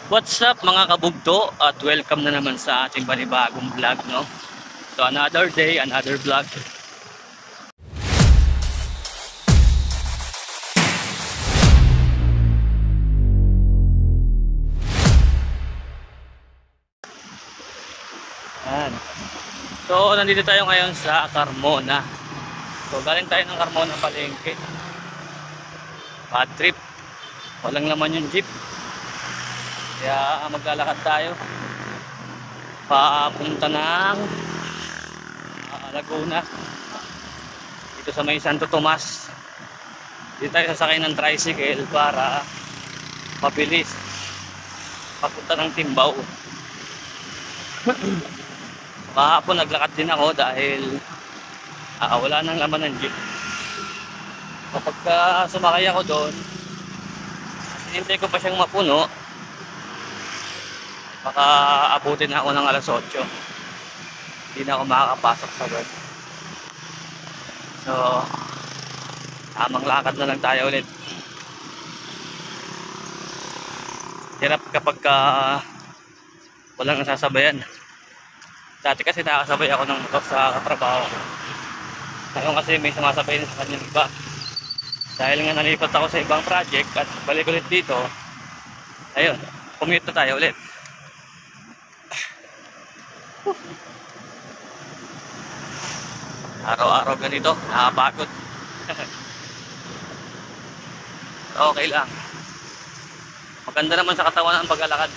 What's up mga kabugto at welcome na naman sa ating panibagong vlog, no? So another day, another vlog. Ayan. So nandito tayo ngayon sa Carmona. So galing tayo ng Carmona palengke. Bad trip. Walang laman yung jeep. Kaya maglalakad tayo papunta ng Laguna, dito sa may Santo Tomas. Dito tayo sasakay ng tricycle para mabilis papunta ng Timbao. Kahapon naglakad din ako dahil wala nang laman ng jeep. Kapag sumakay ako doon, hinintay ko pa siyang mapuno, baka abutin na ako ng alas 8. Hindi na ako makakapasok sa work. So, tamang lakad na lang tayo ulit. Hirap kapag walang nasasabayan. Dati kasi nakakasabay ako ng motor sa trabaho. Ngayon kasi may sumasabay na sa kanyang iba. Dahil nga nalipat ako sa ibang project at balik ulit dito, ayun, commute na tayo ulit. Araw-araw ganito, nakapagod. Okay lang. Maganda naman sa katawan ang paglalakad.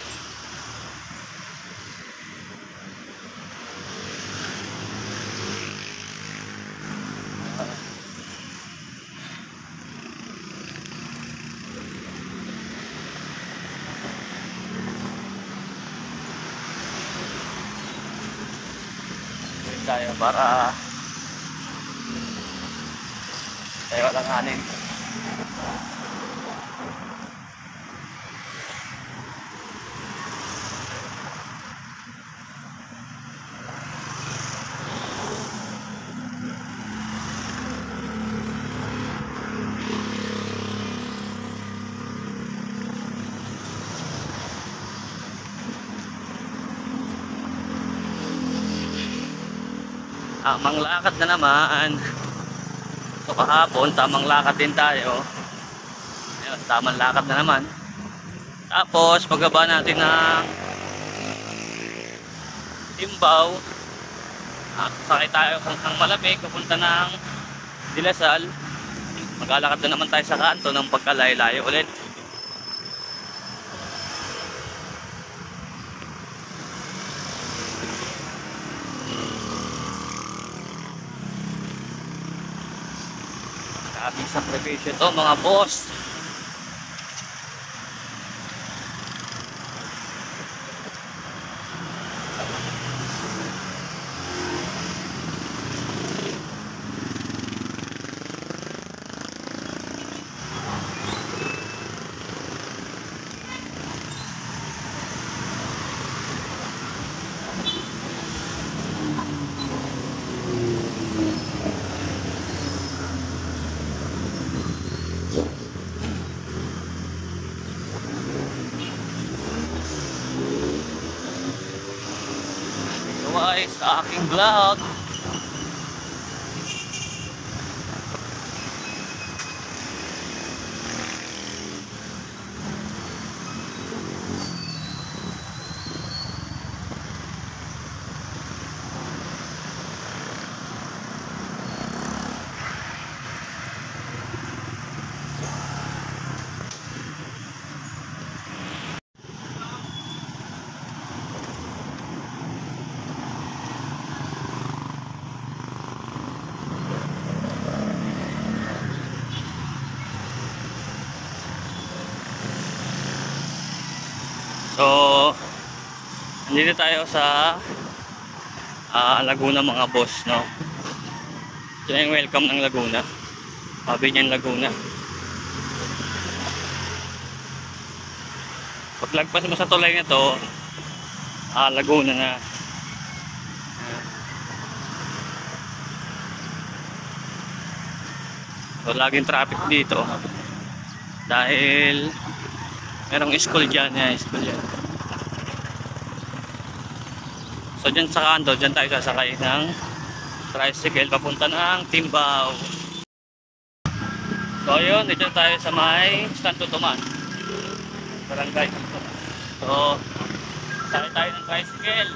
Tayo para tayo lang hanin. Tamang lakad na naman. So kahapon, tamang lakad din tayo. Ayun, tamang lakad na naman. Tapos, pagbaba natin ng Timbao, sakay tayo ng malamig, papunta ng Dilasal. Maglalakad na naman tayo sa kanto ng pagkalayo-layo ulit. Sabi sa sakripisyo to mga boss. Sa aking vlog. So, nandito tayo sa Laguna mga boss, no? Ito yung welcome ng Laguna. Sabi niyan Laguna. Paglagpas mo sa tulay na to, Laguna na. So, laging traffic dito. Dahil merong school dyan, school dyan. So dyan sa kanto, dyan tayo sasakay ng tricycle papunta ng Timbao. So ayun, dito tayo sa may Santo Tomas, barangay. So sakay tayo ng tricycle.